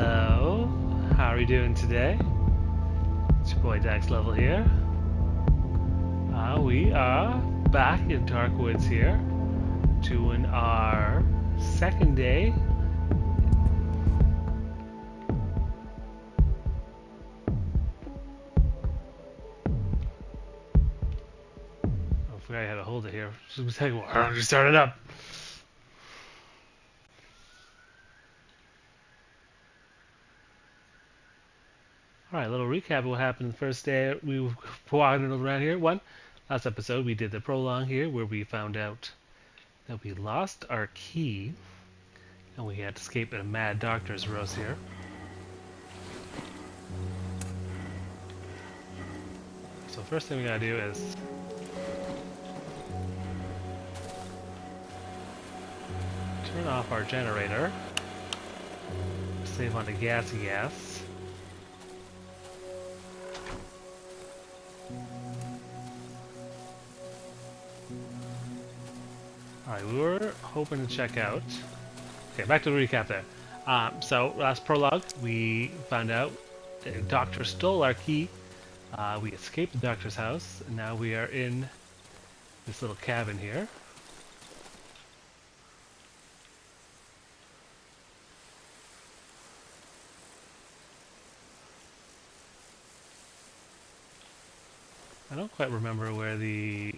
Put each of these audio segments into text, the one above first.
Hello, how are you doing today? It's your boy Dax Level here. We are back in Darkwoods here, doing our second day. Oh, I forgot how to hold it here. Just a second, I'll just start it up. Alright, a little recap of what happened the first day we were walking around here. Last episode we did the prologue here where we found out that we lost our key and we had to escape a mad doctor's roast here. So first thing we gotta do is turn off our generator. Save on the gas. Alright, we were hoping to check out. Okay, back to the recap there. So, last prologue, we found out the doctor stole our key. We escaped the doctor's house, and now we are in this little cabin here. I don't quite remember where the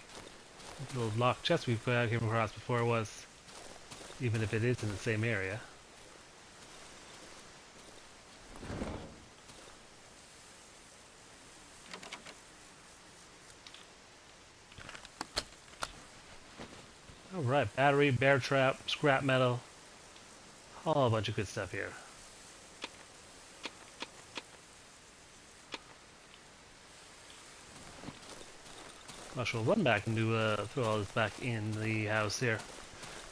little locked chest we came across before was, even if it is in the same area. Alright, battery, bear trap, scrap metal, all a bunch of good stuff here. I shall run back and throw all this back in the house here.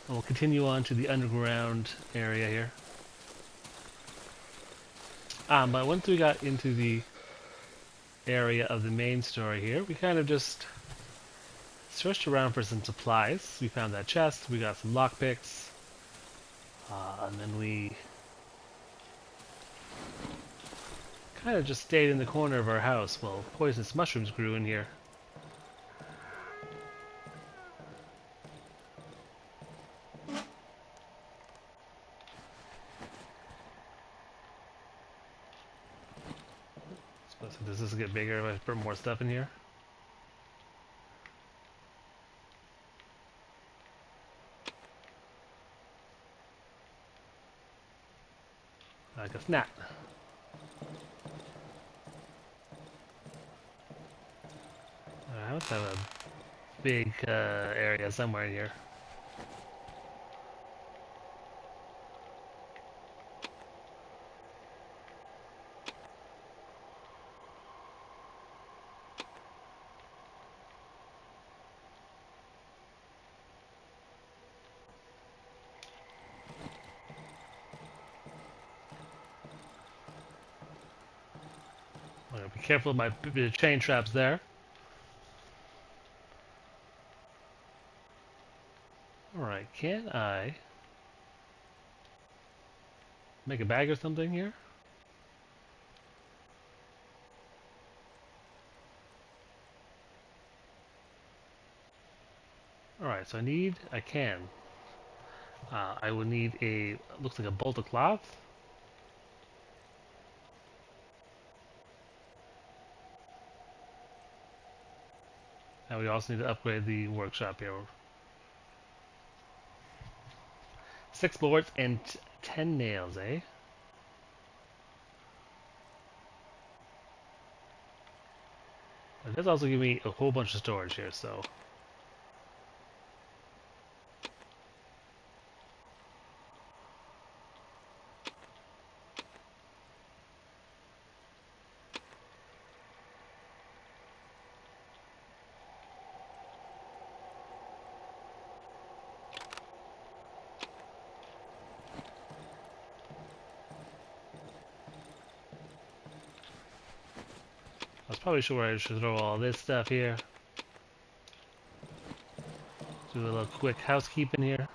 And we'll continue on to the underground area here. But once we got into the area of the main story here, we kind of just searched around for some supplies. We found that chest, we got some lockpicks, and then we kind of just stayed in the corner of our house while poisonous mushrooms grew in here. Does this get bigger if I put more stuff in here? Like a snap. I must have a big area somewhere in here. Be careful of my chain traps there. Alright, can I make a bag or something here? Alright, so I can. I would need looks like a bolt of cloth. And we also need to upgrade the workshop here. 6 boards and 10 nails, eh? It does also give me a whole bunch of storage here, so... I was probably sure I should throw all this stuff here. Do a little quick housekeeping here.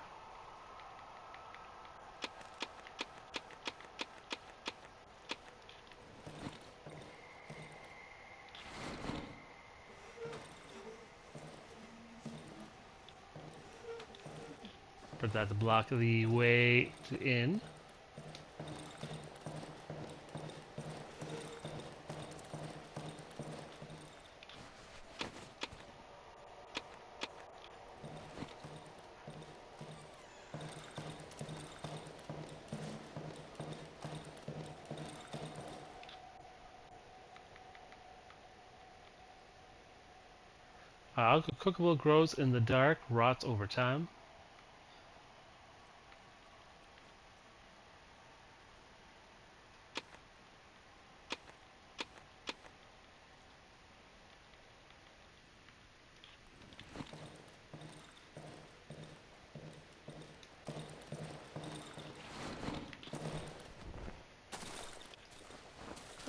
for that to block the way to in. Cookable grows in the dark, rots over time.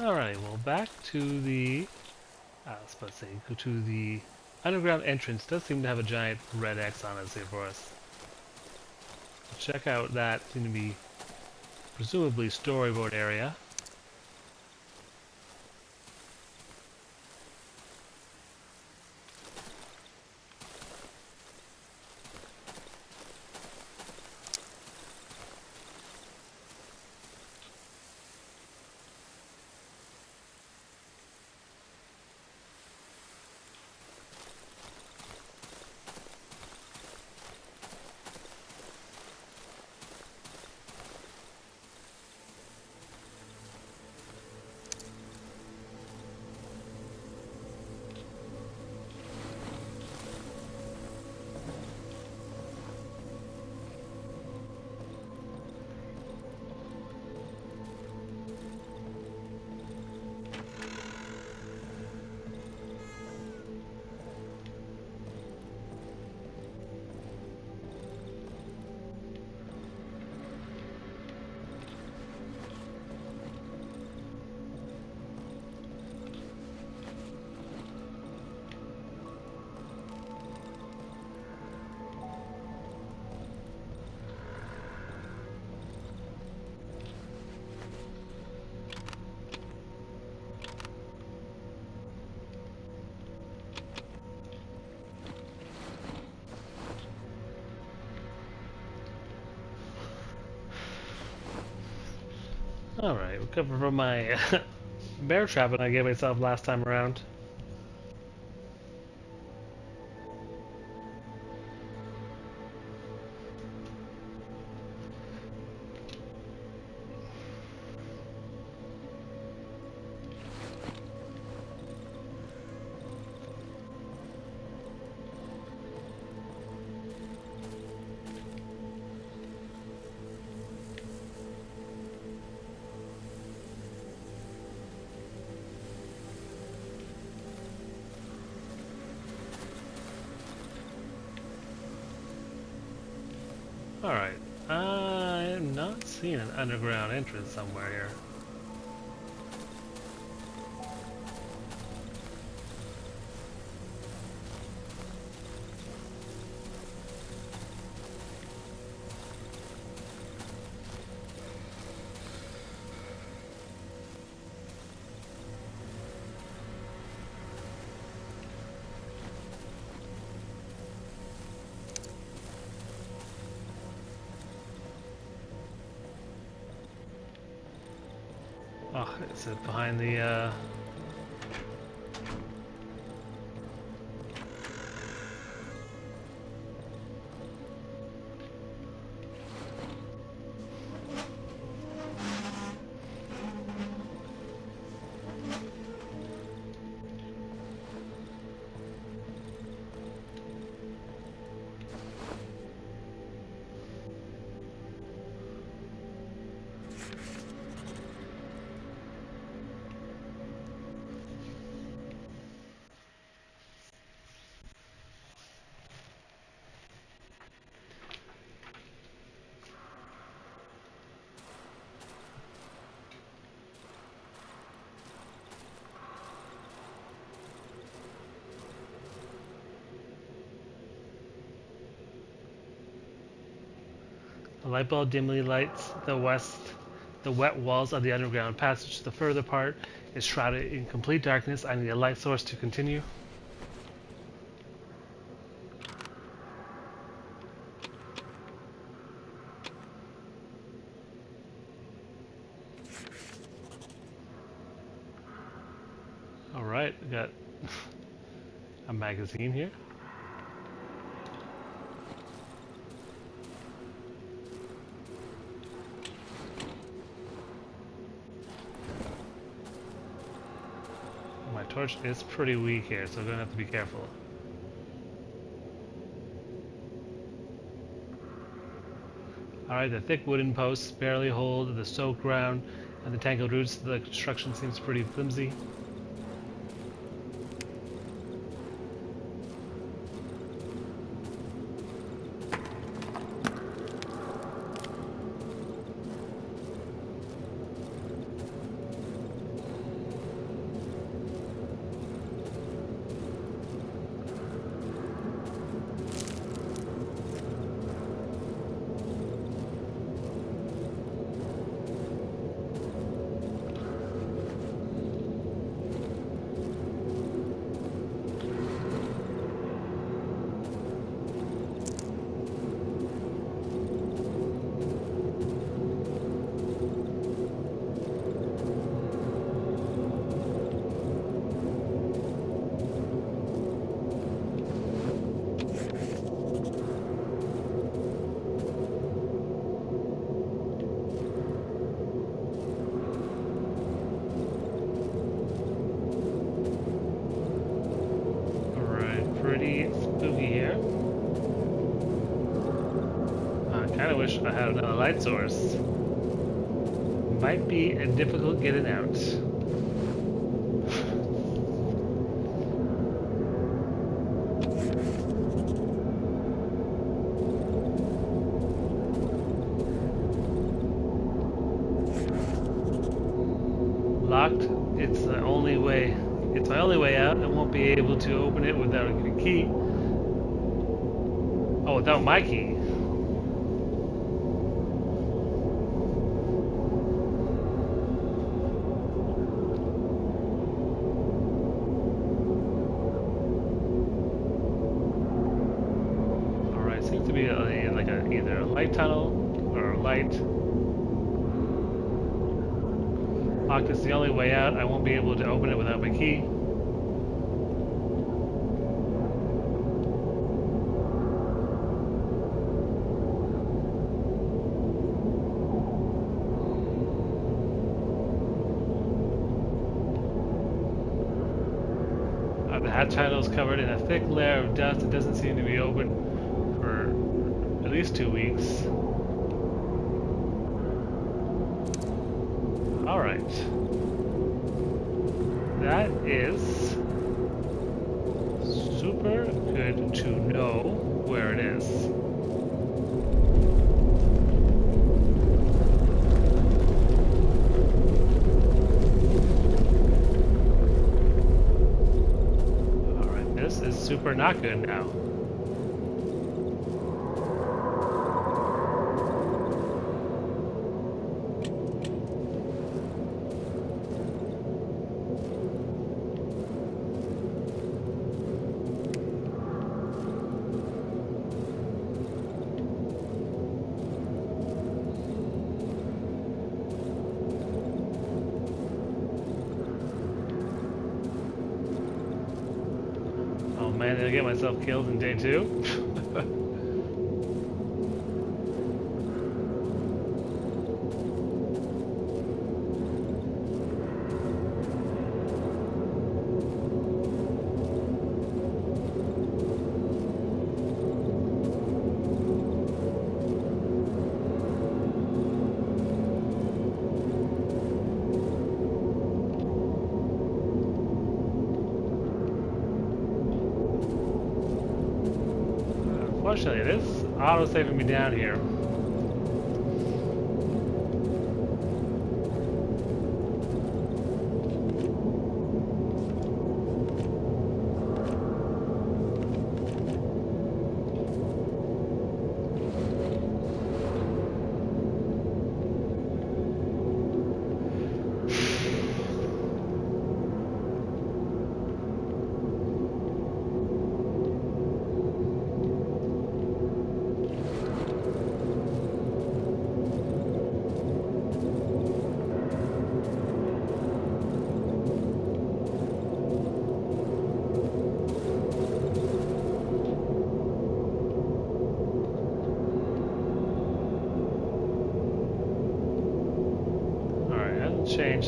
Alright, well back to the... I was supposed to say, go to the underground entrance. Does seem to have a giant red X on it here for us. Check out that, seem to be presumably storyboard area. Alright, recover from my bear trapping I gave myself last time around. Alright, I am not seeing an underground entrance somewhere here. Oh, is it behind the, The light bulb dimly lights the wet walls of the underground passage. The further part is shrouded in complete darkness. I need a light source to continue. Alright, we got a magazine here. My torch is pretty weak here, so I'm gonna have to be careful. Alright, the thick wooden posts barely hold the soaked ground, and the tangled roots of the construction seems pretty flimsy. Pretty spooky here. I kind of wish I had another light source. Might be difficult getting out. Locked. It's the only way. It's my only way out. I won't be able to open it without a key. Oh, without my key. Alright, seems to be like either a light tunnel or a light. Locked is the only way out. I won't be able to open it without my key. The hatch panel is covered in a thick layer of dust. It doesn't seem to be open for at least 2 weeks. Alright. That is super good to know where it is. Alright, this is super not good now. Man, did I get myself killed in day 2? Unfortunately, this auto-saving me down here.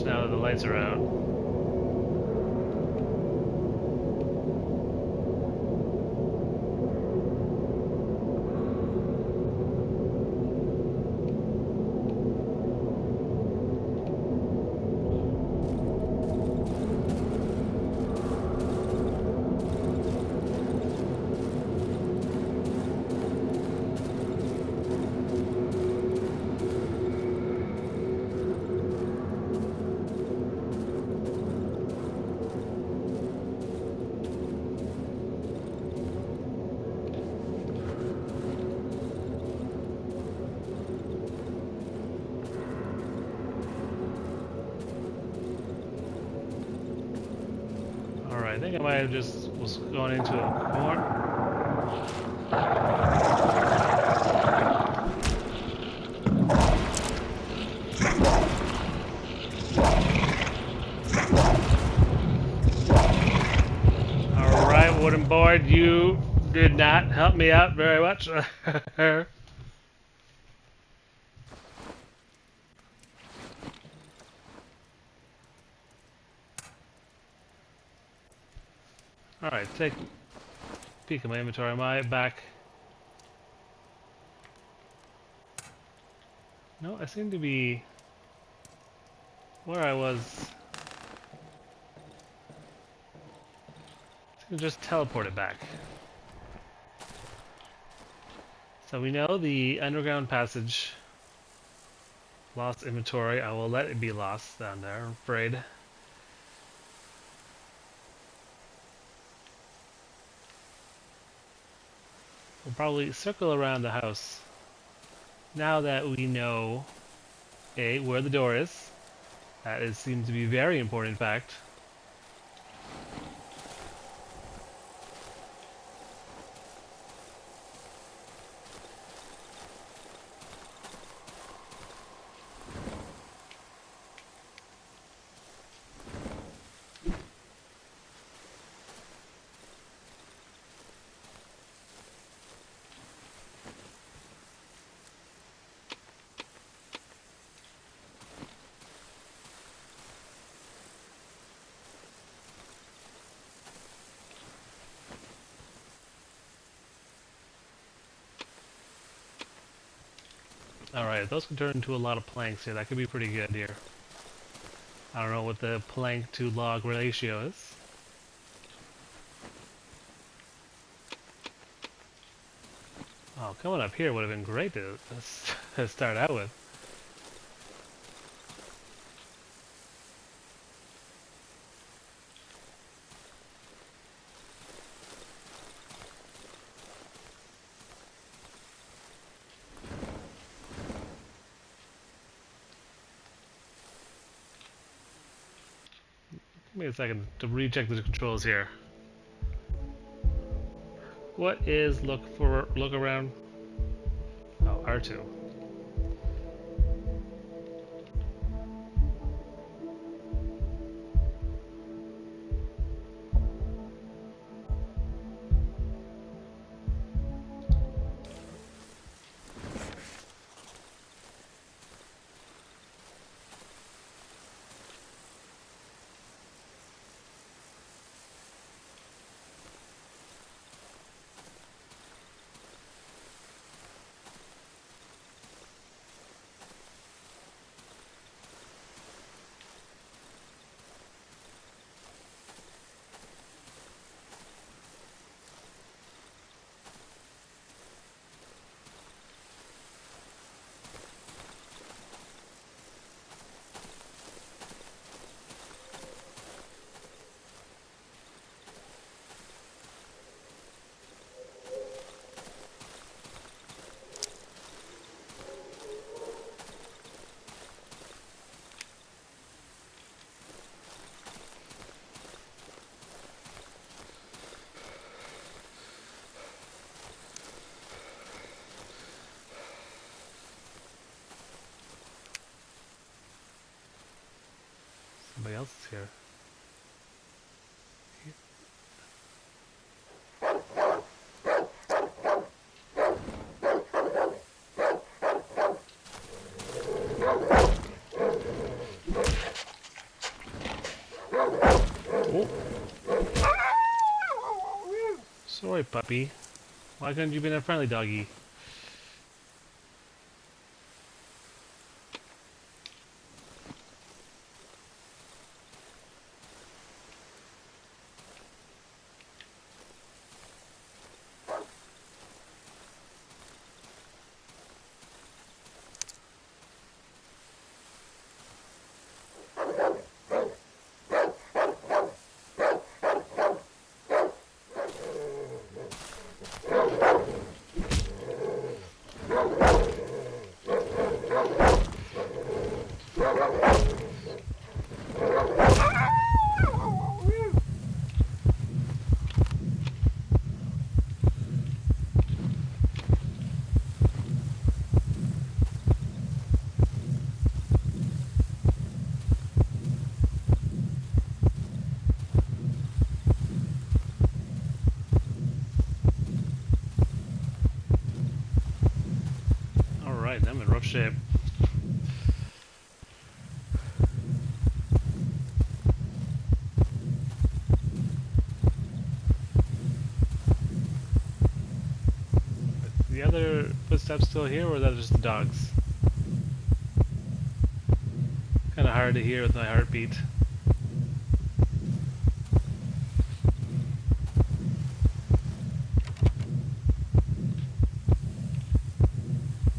much now that the lights are out. Alright, I think I might have just was going into a corner. Alright, wooden board, you did not help me out very much. Alright, take a peek at my inventory. Am I back? No, I seem to be where I was. I just teleported back. So we know the underground passage lost inventory. I will let it be lost down there, I'm afraid. We'll probably circle around the house now that we know where the door is. That seems to be a very important fact. Alright, those can turn into a lot of planks here. That could be pretty good here. I don't know what the plank to log ratio is. Oh, coming up here would have been great to start out with. Give me a second to recheck the controls here. What is look around? Oh, R2. Somebody else is here. Oh. Sorry, puppy. Why couldn't you be a friendly doggy? Alright, I'm in rough shape. The other footsteps still here, or is that just the dogs? Kind of hard to hear with my heartbeat.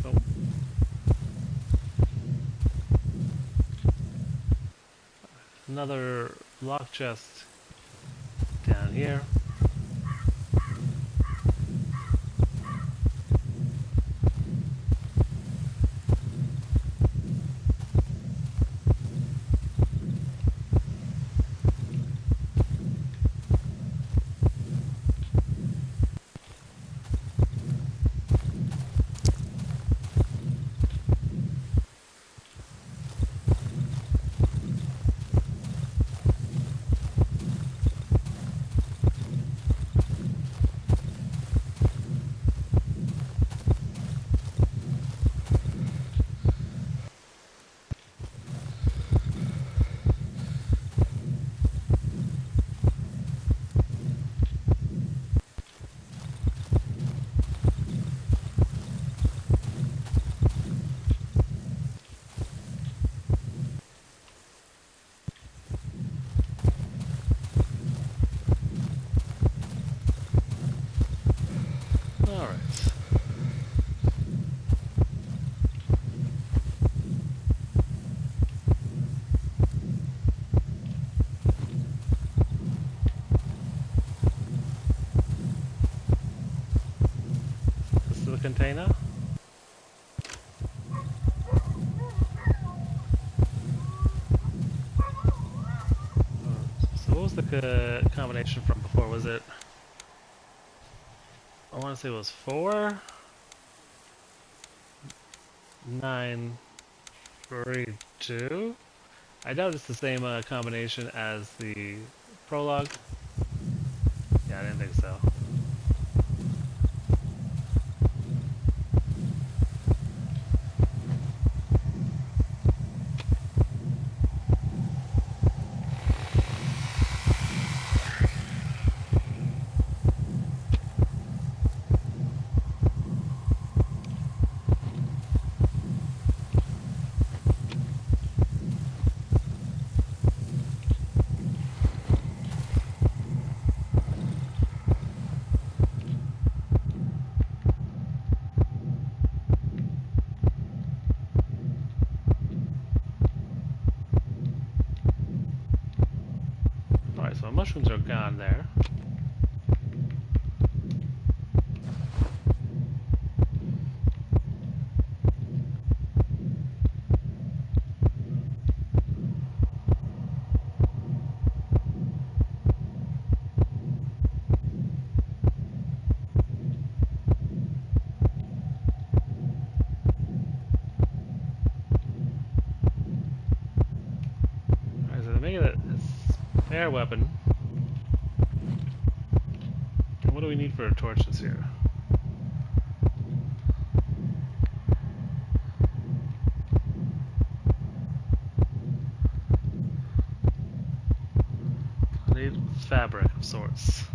Oh. Another lock chest down here. Alright. This is the container. So what was the combination from before? Was it... I want to say it was 4, 9, 3, 2. I doubt it's the same combination as the prologue. Yeah, I didn't think so. Alright, so mushrooms are gone there. Alright, so they make it a spare weapon. And what do we need for torches here? Need fabric of sorts.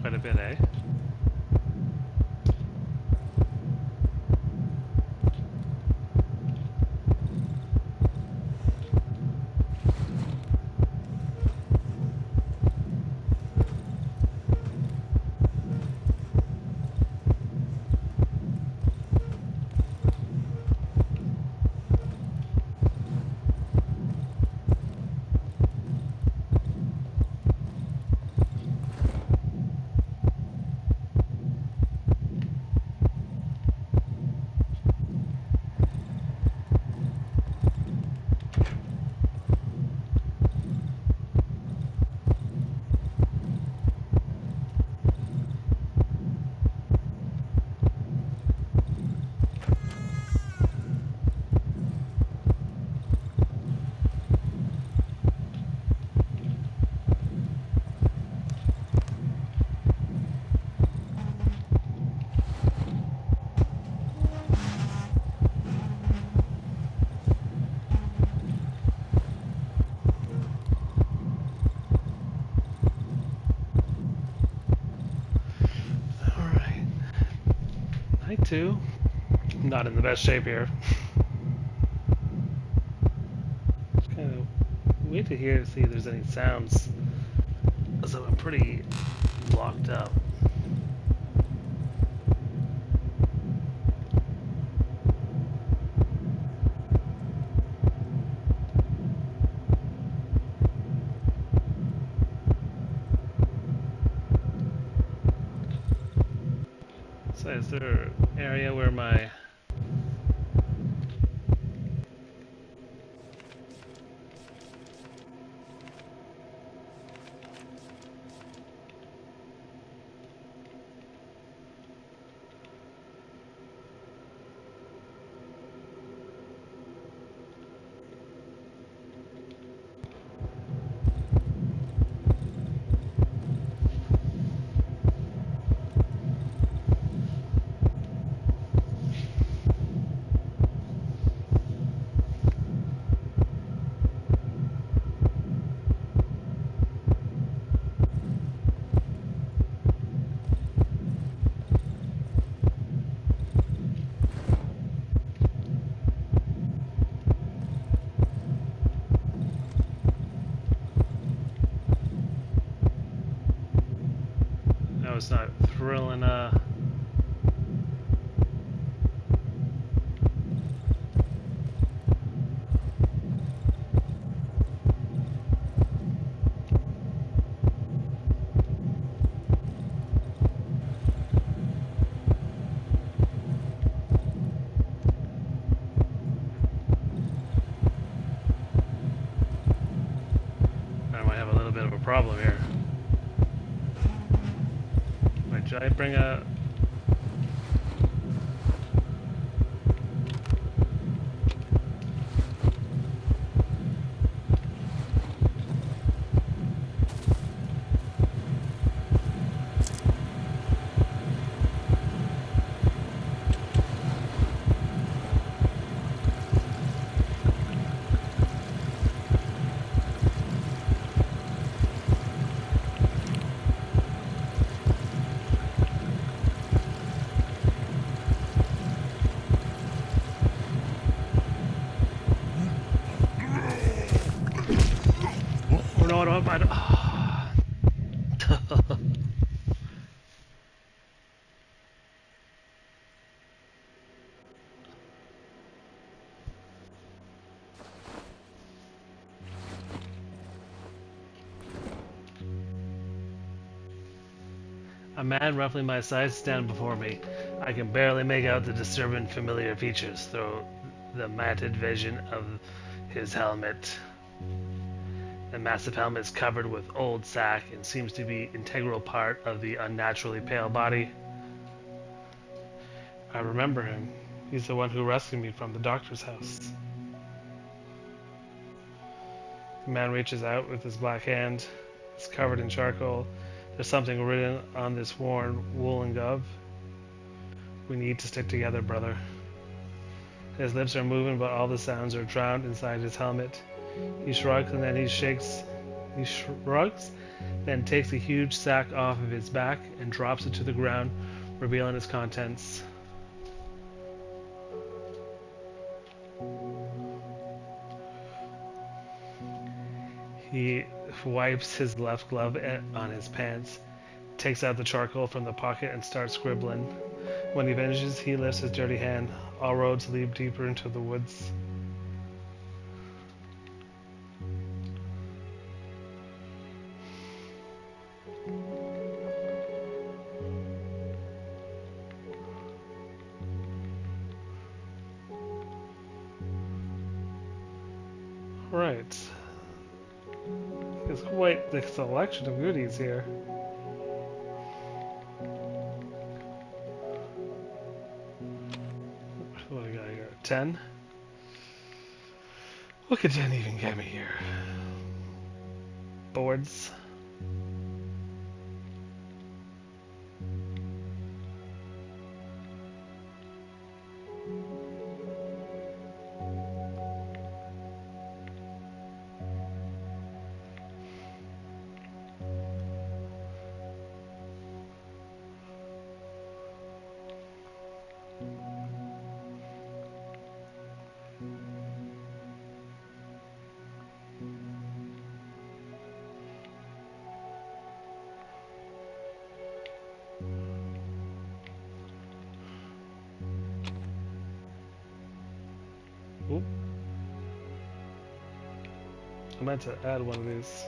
Quite a bit, eh? Night 2. Not in the best shape here. Just kind of wait to hear to see if there's any sounds. So I'm pretty blocked up. So is there an area where my it's not thrilling I might have a little bit of a problem here. Should I bring a... I don't... A man roughly my size stands before me. I can barely make out the disturbing familiar features through the matted vision of his helmet. The massive helmet is covered with old sack and seems to be an integral part of the unnaturally pale body. I remember him. He's the one who rescued me from the doctor's house. The man reaches out with his black hand. It's covered in charcoal. There's something written on this worn woolen glove. We need to stick together, brother. His lips are moving, but all the sounds are drowned inside his helmet. He shrugs and then he shakes. He shrugs, then takes a huge sack off of his back and drops it to the ground, revealing its contents. He wipes his left glove on his pants, takes out the charcoal from the pocket and starts scribbling. When he finishes, he lifts his dirty hand. All roads lead deeper into the woods. Right. There's quite the selection of goodies here. What do I got here? 10? What could 10 even get me here? Boards. Oop. I meant to add one of these.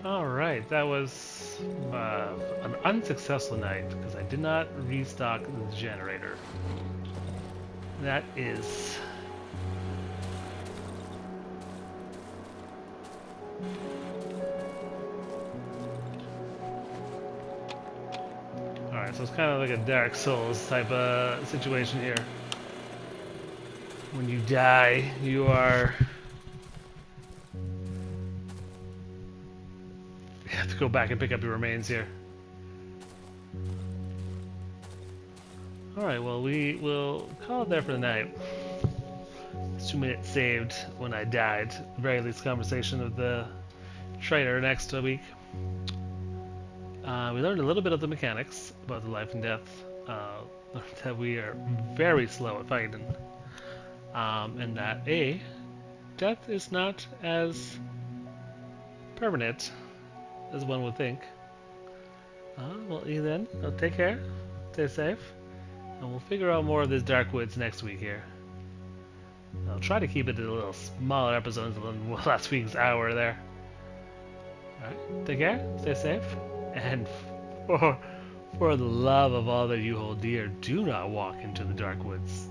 Alright, that was an unsuccessful night because I did not restock the generator. That is... Alright, so it's kind of like a Dark Souls type of situation here. When you die, you are... You have to go back and pick up your remains here. Alright, well we will call it there for the night. It's 2 minutes saved when I died. At the very least conversation of the trader next week. We learned a little bit of the mechanics about the life and death. That we are very slow at fighting. And that death is not as permanent as one would think. Well, then, take care, stay safe, and we'll figure out more of this Darkwoods next week here. I'll try to keep it a little smaller episodes than last week's hour there. Alright, take care, stay safe, and for the love of all that you hold dear, do not walk into the Darkwoods.